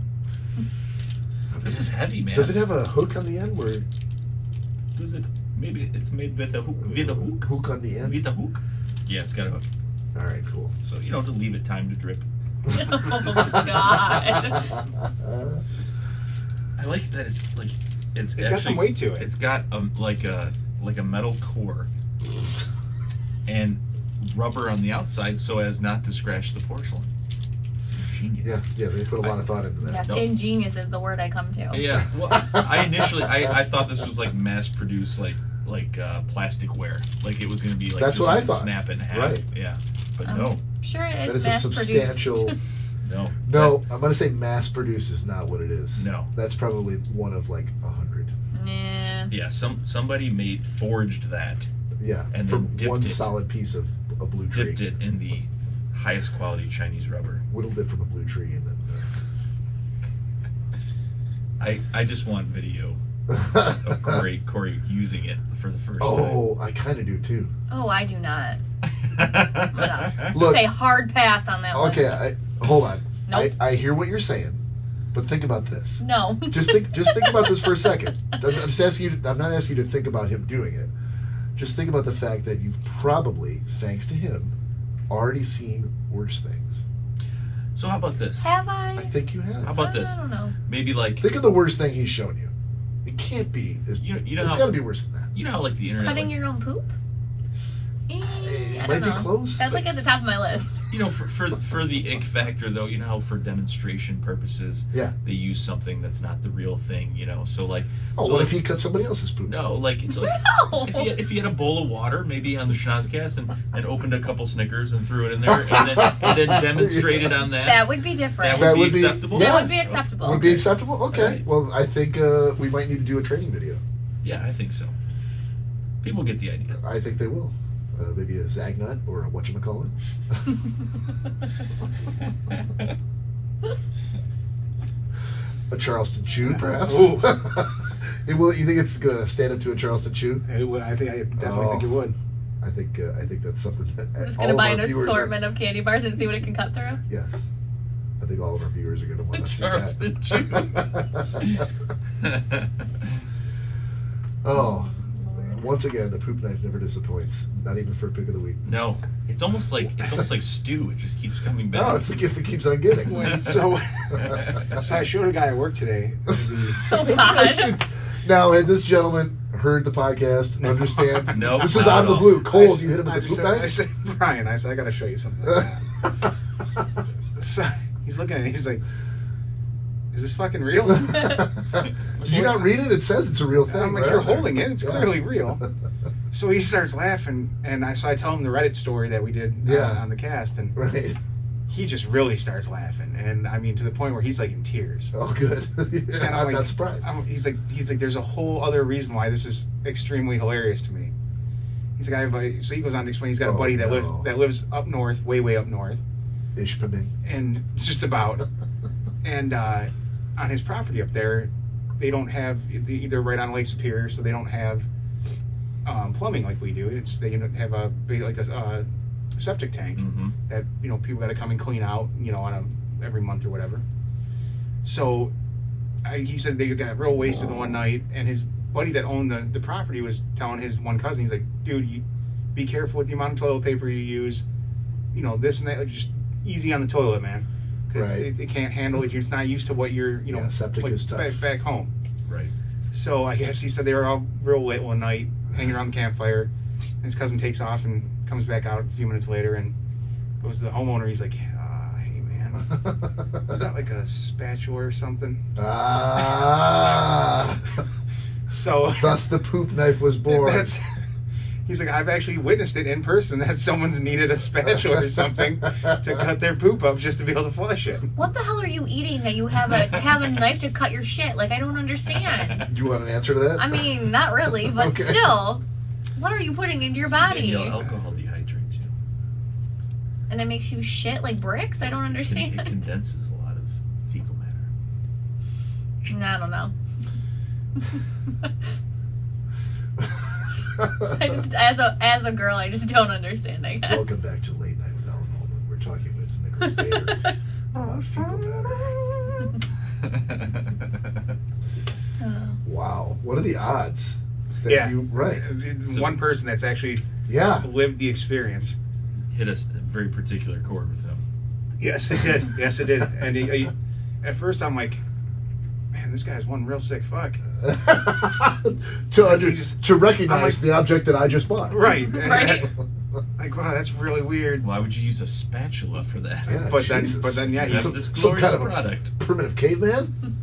This is heavy, man. Does it have a hook on the end where? Does it? Maybe it's made with a hook. With a hook? Hook on the end? With a hook? Yeah, it's got a hook. All right, cool. So you don't have to leave it time to drip. Oh God. I like that it's like it's It's got some weight to it. It's got like a metal core and rubber on the outside so as not to scratch the porcelain. It's ingenious. Yeah, they put a lot of thought into that. Yes, No. ingenious is the word I come to. Yeah. Well, I initially I thought this was like mass produced like plasticware. Like it was going to be like That's just what I gonna thought. Snap it in half. Right. Yeah. But I'm no. Sure, That it's is a mass substantial. produced. No. No, I'm gonna say mass produced is not what it is. No. That's probably one of like 100. Nah. Yeah. Somebody forged that, Yeah, And from then dipped one it. solid piece of a blue tree. dipped it in the highest quality Chinese rubber. Whittled it from a blue tree, and then. I just want video of Cory using it for the first Oh, I kind of do too. Oh, I do not. time. Look, Say hard pass on that one. okay, hold on. Nope. I hear what you're saying, but think about this. No. Just think about this for a second. I'm just asking you. I'm not asking you to think about him doing it. Just think about the fact that you've probably, thanks to him, already seen worse things. So how about this? Have I? I think you have. How about this? I don't know. Maybe like Think of the worst thing he's shown you. It can't be. you know It's how got to be worse than that. you know how like the internet Cutting like, your own poop? I might don't be know. close. That's like at the top of my list. you know for the ick factor though, you know how for demonstration purposes Yeah. they use something that's not the real thing, you know. So like Oh, so what like, if he cut somebody else's poop? No, like it's like No. if he had a bowl of water maybe on the Schnozzcast and opened a couple Snickers and threw it in there and then demonstrated on that. That would be different. That would be acceptable? That Yeah. would be acceptable. Would be acceptable? Okay. Alright. Well, I think we might need to do a training video. Yeah, I think so. People get the idea. I think they will. Maybe a Zagnut or a whatchamacallit. A Charleston Chew, perhaps? Ooh. It will. You think it's going to stand up to a Charleston Chew? I definitely think it would. I think that's something that I'm just all gonna of buy our an viewers assortment of candy bars and see what it can cut through. Yes. I think all of our viewers are going to want to see Charleston that. Oh. Lord. Once again, the poop knife never disappoints. Not even for a pick of the week. No, it's almost like stew. It just keeps coming back. No, it's the gift that keeps on giving. So I showed a guy at work today. Oh God. Now, had this gentleman heard the podcast and understand? No, This was not out of at the all. blue. Cold, you hit him with the poop I knife? said, Brian, I got to show you something. So he's looking at it. He's like, "Is this fucking real?" Did you not read it? It says it's a real thing. I'm like, right "You're on there." holding it. It's Yeah. clearly real." So he starts laughing, and I tell him the Reddit story that we did Yeah. on the cast, and Right. he just really starts laughing, and I mean to the point where he's like in tears. Oh, good. Yeah, And I'm like, not surprised. He's like, there's a whole other reason why this is extremely hilarious to me. He's like, so he goes on to explain he's got a Oh, buddy that no. lives up north, way up north, Ishpeming. and it's just about, and on his property up there, they don't have either right on Lake Superior, so they don't have plumbing like we do. They have a septic tank Mm-hmm. that people got to come and clean out on every month or whatever. So he said they got real wasted the one night, and his buddy that owned the property was telling his one cousin, he's like, "Dude, you be careful with the amount of toilet paper you use, this and that, just easy on the toilet, man, because Right. it can't handle it. It's not used to what you're Yeah, septic is tough. back home." Right. So I guess he said they were all real late one night, hanging around the campfire. And his cousin takes off and comes back out a few minutes later and goes to the homeowner. He's like, "Hey man, Is that like a spatula or something? Ah. So Thus the poop knife was born. He's like, I've actually witnessed it in person that someone's needed a spatula or something to cut their poop up just to be able to flush it. What the hell are you eating that you have a knife to cut your shit? Like, I don't understand. Do you want an answer to that? I mean, not really, but Okay. still. What are you putting into your body? Danielle, alcohol dehydrates you. And it makes you shit like bricks? I don't It understand. condenses a lot of fecal matter. I don't know. I just, as a girl, I just don't understand, I guess. Welcome back to Late Night with Ellen Holman. We're talking with Nicholas Bader about fecal matter. Wow. What are the odds? That Yeah. You, right. One person that's actually Yeah. lived the experience. Hit a very particular chord with them. Yes, it did. Yes, it did. And he, at first, I'm like, man, this guy's one real sick fuck. to recognize I'm like- the object that I just bought. Right. Right. Like, wow, that's really weird. Why would you use a spatula for that? Yeah, But Jesus. then, yeah, You he's, have this some glorious kind of a- product. Primitive caveman?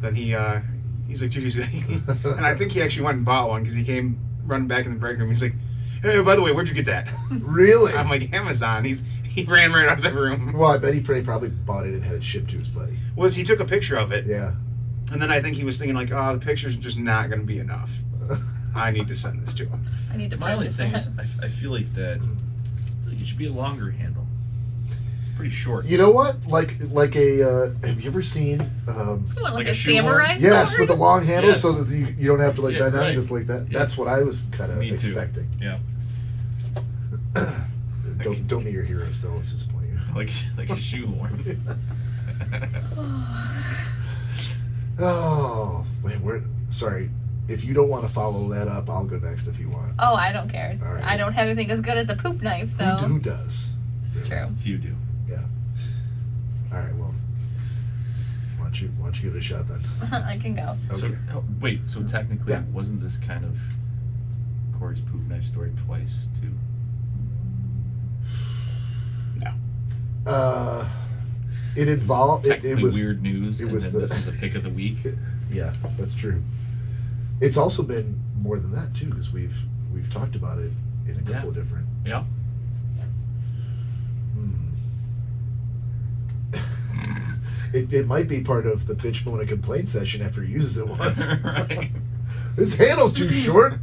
then he's like, geez. And I think he actually went and bought one because he came running back in the break room. He's like, hey, by the way, where'd you get that? Really? I'm like, Amazon. He ran right out of the room. Well, I bet he probably bought it and had it shipped to his buddy. He took a picture of it. Yeah. And then I think he was thinking like, oh, the picture's just not going to be enough. I need to send this to him. I need to My only practice thing that. is, I feel like that it should be a longer handle. It's pretty short. You know what? Like a. Have you ever seen? What, like like a a shoehorn? samurai Yes, sword? with the long handle, Yes. so that you don't have to like Yeah, bend down, right. just like that. Yeah. That's what I was kind of Me too. expecting. Yeah. Don't meet your heroes though. It's disappointing. Like a shoehorn. Oh, man, we're sorry. If you don't want to follow that up, I'll go next if you want. Oh, I don't care. All right. I don't have anything as good as the poop knife, so. Who does? True. Few do. Yeah. All right. Well, why don't you give it a shot then? I can go. So Okay. wait. So technically, Yeah. wasn't this kind of Cory's poop knife story twice too? No. It involved. It Technically was weird news, it and was then the- this is a pick of the week. Yeah, that's true. It's also been more than that too, because we've talked about it in a couple of different. Yeah. It might be part of the bitch moan and complaint session after he uses it once. Right. This handle's too short.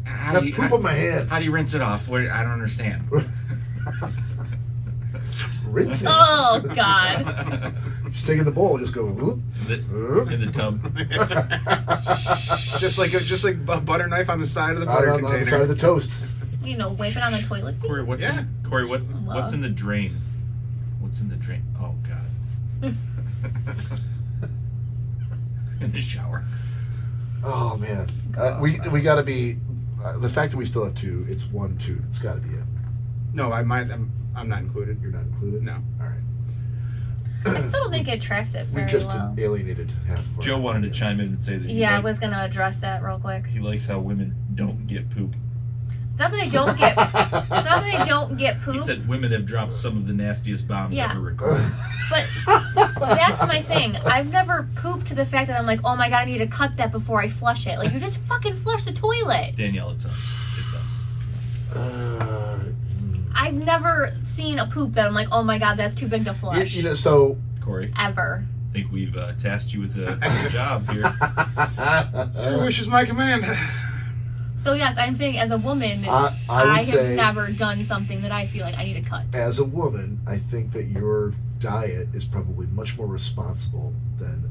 I How have do you, poop on my hands. how do you rinse it off? I don't understand. Rinse it. Oh, God. Just take in the bowl and just go. Whoop. In the tub. just like a butter knife on the side of the butter on container. the side of the toast. You know, wipe it on the toilet seat. Cory, what's Yeah. in Cory? What's in the drain? What's in the drain? Oh God. In the shower. Oh man, we got to be. The fact that we still have two, it's 1, 2. It's got to be it. No, I'm not included. You're not included. No. All right. I still don't think it tracks it We very just well. alienated half of our Joe wanted to audience. chime in and say that Yeah, I was gonna address that real quick. he likes how women don't get poop. It's not that I don't get. It's not that I don't get poop. He said women have dropped some of the nastiest bombs Yeah. ever recorded. But that's my thing. I've never pooped to the fact that I'm like, oh my god, I need to cut that before I flush it. Like, you just fucking flush the toilet. Danielle, it's us. It's us. I've never seen a poop that I'm like, oh my god, that's too big to flush. You know, so Cory, Ever. I think we've tasked you with a job here. Your wish is my command. So yes, I'm saying as a woman, I would I have say, never done something that I feel like I need to cut. as a woman, I think that your diet is probably much more responsible than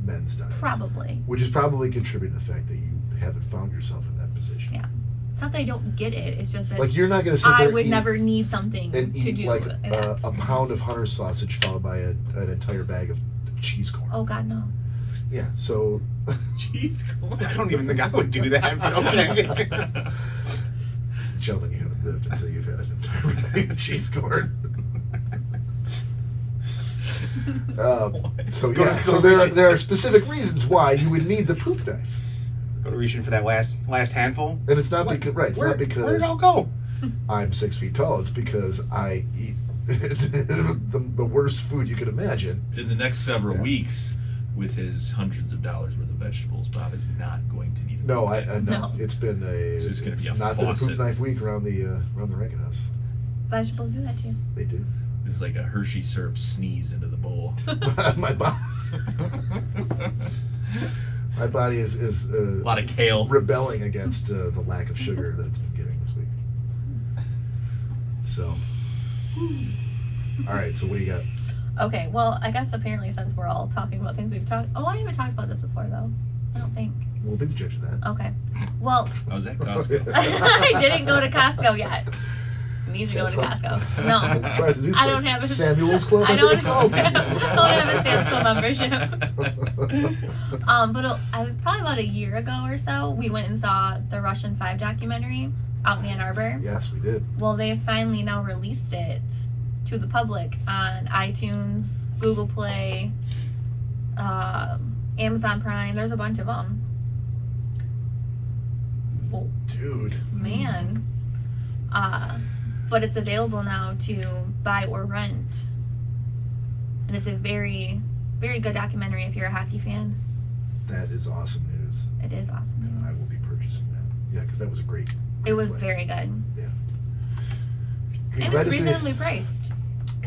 men's diets. Probably. Which is probably contributing to the fact that you haven't found yourself in that position. Yeah. It's not that I don't get it. It's just that Like you're not going to sit I there would eat, neave need something and to eat do like that. a pound of hunter sausage followed by an entire bag of cheese corn. Oh god, no. Yeah, so Jeez, I don't even think I would do that, but okay. gentlemen, you haven't lived until you've had an entire bag of cheese corn. So Go- yeah, go so reach it. there are specific reasons why you would need the poop knife, Go to reaching for that last handful. and it's not What? because right. It's Where not did it because all go? I'm 6 feet tall. It's because I eat the worst food you could imagine. In the next several Yeah. weeks, with his hundreds of dollars worth of vegetables, Bob is not going to need a No, bag. no. It's been It's just gonna be a not been a faucet. poop knife week around the Rankin house. Vegetables do that too. They do. It's like a Hershey syrup sneeze into the bowl. my body. My body is A lot of kale. rebelling against the lack of sugar that it's been getting this week. So, all right. So what do you got? Okay, well, I guess apparently since we're all talking about things we've talked... Oh, I haven't talked about this before, though. I don't think. We'll be the judge of that. Okay. Well, I was at Costco. I didn't go to Costco yet. I need to go to Sam's Club. Costco. No. Try it at the news I don't place. have a... Samuel's Club. I think don't, it's called. I don't have a Sam's Club membership. But probably about a year ago or so, we went and saw the Russian 5 documentary out in Ann Arbor. Yes, we did. Well, they have finally now released it to the public on iTunes, Google Play, Amazon Prime. There's a bunch of them. Well, Dude. man. But it's available now to buy or rent. And it's a very, very good documentary if you're a hockey fan. That is awesome news. It is awesome And I will news. be purchasing that. Yeah, because that was a great. It was play. very good. Yeah. And Glad it's to see it. reasonably priced.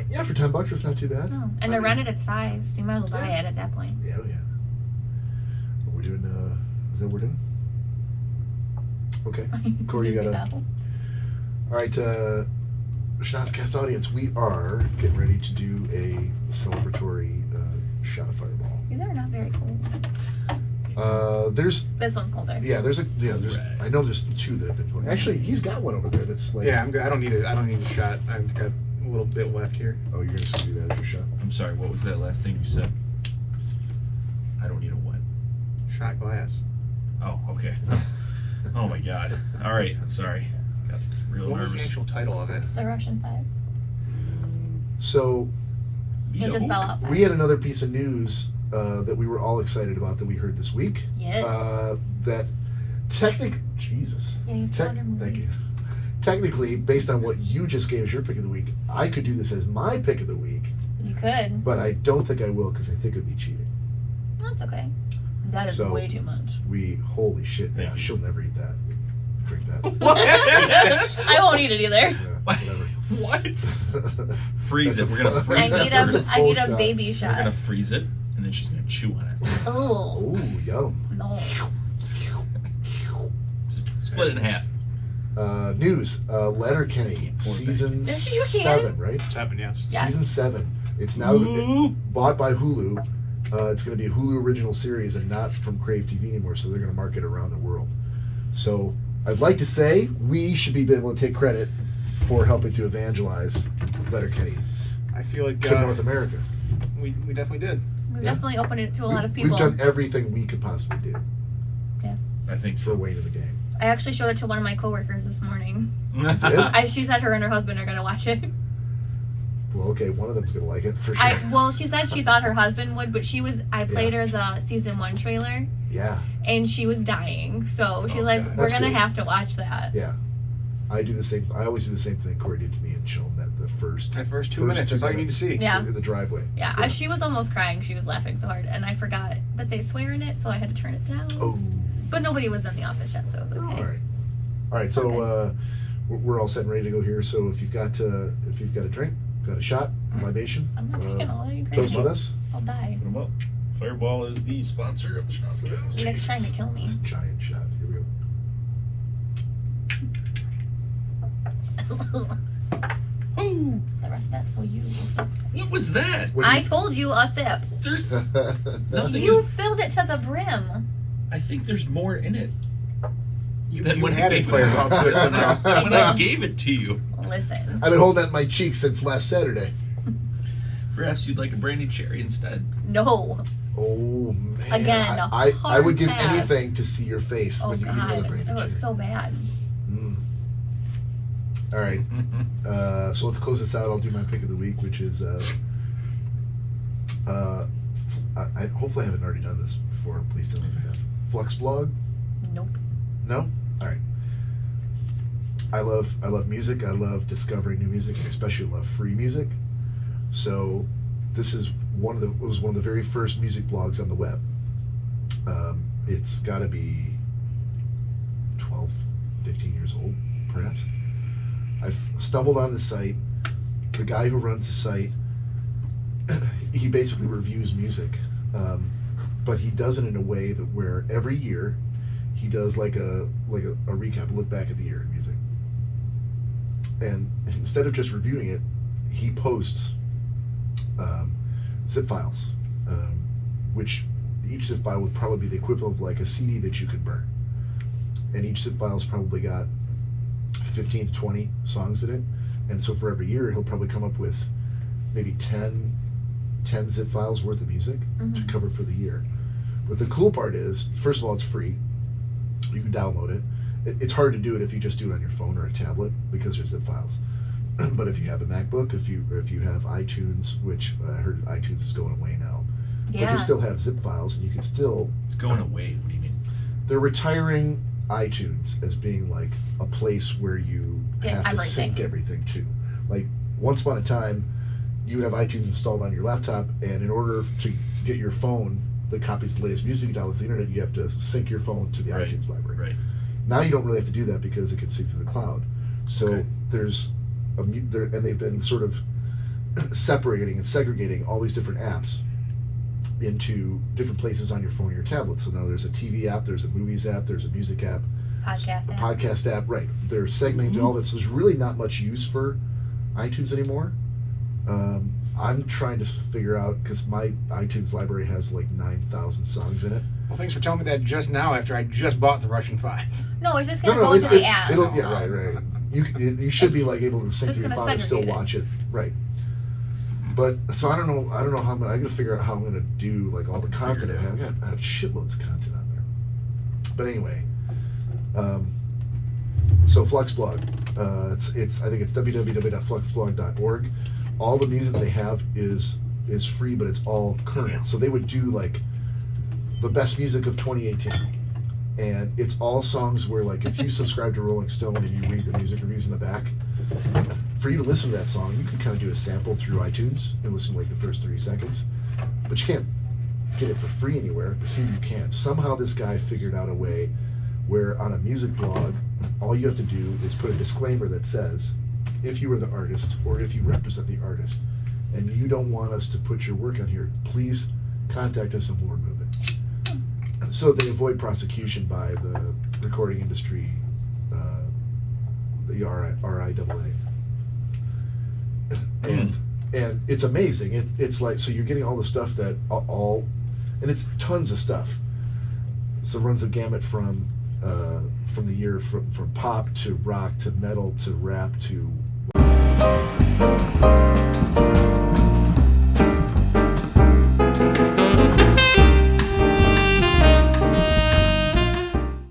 Yeah, for $10, it's not too bad. No. And to rent it, it's $5. So you might as well buy Yeah. it at that point. Yeah, oh yeah. What we're doing, is that what we're doing? Okay. Cory, you Didn't gotta... know. All right, Schnozzcast audience, we are getting ready to do a celebratory shot of Fireball. These are not very cool. There's, This one's colder. there's, Right. I know there's 2 that have been going. Actually, he's got one over there that's like, Yeah, I'm good. I don't need a shot. I've got a little bit left here. oh, you're just gonna do that as your shot? I'm sorry, what was that last thing you said? I don't need a what? Shot glass. Oh, okay. Oh my god. All right, sorry. Got real What was the nervous. actual title of it? The Russian 5. So, It just fell out. we had another piece of news that we were all excited about that we heard this week. Yes. That Jesus. Yeah, you found her Thank you. movies. Technically, based on what you just gave as your pick of the week, I could do this as my pick of the week, You could. but I don't think I will because I think it would be cheating. That's okay. That is So- way too much. Holy shit, yeah, Thank you. she'll never eat that. Drink that. I won't eat it either. Yeah, whatever. What? Freeze it. That's We're gonna a- freeze I it need first. I need a Shot. baby We're shot. gonna freeze it, and then she's gonna chew on it. Oh Oh, yum. no. Just split it in half. News. Letterkenny, Poor season Yes, you can. 7, right? 7, yes. Yes. Season 7. It's now bought by Hulu. It's going to be a Hulu original series and not from Crave TV anymore, so they're going to market it around the world. So I'd like to say we should be able to take credit for helping to evangelize Letterkenny I feel like to North America. we definitely did. We've Yeah. definitely opened it to a lot of people. We've done everything we could possibly do Yes. I think for so. Wayne in the gang. I actually showed it to one of my coworkers this morning. Did? She said her and her husband are gonna watch it. Well, okay, one of them's going to like it for sure. She said she thought her husband would, but I played her the season 1 trailer Yeah, and she was dying. So she's Oh, like, God. we're That's gonna good. have to watch that. yeah. I do the same. I always do the same thing Cory did to me and show him that the first That first 2 First minutes. 2 That's all you need to see. Yeah. in the driveway. Yeah, she was almost crying. She was laughing so hard, and I forgot that they swear in it, so I had to turn it down. Oh. But nobody was in the office yet, so it was okay. All right. So Okay. we're all set and ready to go here. So if you've got a drink, got a shot, libation, I'm not taking all of you toast crazy. with us. I'll die. Put 'em up. Fireball is the sponsor of the Schnozzcast. Nick's trying to kill me. This giant shot. Here we go. Oh, The rest of that's for you. what was that? What I told you a sip. There's do nothing. You filled it to the brim. I think there's more in it. You Than when I had gave it Fireball to it somehow. When I gave it to you. Listen. I've been holding that in my cheek since last Saturday. Perhaps you'd like a brandy cherry instead. No. Oh man! Again, a I would give hard pass. anything to see your face Oh when you eat another God. brandy It was cherry. so bad. All right. So let's close this out. I'll do my pick of the week, which is I hopefully I haven't already done this before. Please tell me I have. Flux blog? Nope. No? All right. I love music. I love discovering new music, and especially love free music. So this is one of the very first music blogs on the web. It's got to be 12, 15 years old, perhaps. I've stumbled on the site. The guy who runs the site, he basically reviews music, but he does it in a way that where every year he does like a recap, a look back at the year in music. And instead of just reviewing it, he posts zip files, which each zip file would probably be the equivalent of like a CD that you could burn. And each zip file's probably got 15 to 20 songs in it. And so for every year, he'll probably come up with maybe 10 zip files worth of music to cover for the year. But the cool part is, first of all, it's free. You can download it. It's hard to do it if you just do it on your phone or a tablet because there's zip files. But if you have a MacBook, if you have iTunes, which I heard iTunes is going away now, but you still have zip files, and you can still... It's going away. What do you mean? They're retiring iTunes as being like a place where you have to sync everything to. Like, once upon a time, you would have iTunes installed on your laptop, and in order to get your phone that copies the latest music down with the internet, you have to sync your phone to the iTunes library. Right. Now you don't really have to do that because it can sync to the cloud. So there's and they've been sort of separating and segregating all these different apps into different places on your phone or your tablet. So now there's a TV app, there's a movies app, there's a music app, podcast app. Right. They're segmenting all of it. So there's really not much use for iTunes anymore. I'm trying to figure out, because my iTunes library has like 9,000 songs in it. Well, thanks for telling me that just now after I just bought the Russian 5. No, it's just going to go into the app. Right. You should be like able to sync to your phone and still watch it. Right. But so I don't know how I got to figure out how I'm going to do like all the content I have. I got shitloads of content on there. But anyway, so Fluxblog, I think it's www.fluxblog.org. All the music they have is free, but it's all current. So they would do like the best music of 2018. And it's all songs where, like, if you subscribe to Rolling Stone and you read the music reviews in the back, for you to listen to that song, you can kind of do a sample through iTunes and listen to like the first 30 seconds. But you can't get it for free anywhere, but here you can. Somehow this guy figured out a way where on a music blog, all you have to do is put a disclaimer that says, if you are the artist or if you represent the artist and you don't want us to put your work on here, please contact us and we'll remove it. So they avoid prosecution by the recording industry, the RIAA. And it's amazing. It's like, so you're getting all the stuff that and it's tons of stuff. So it runs the gamut from the year from pop to rock to metal to rap to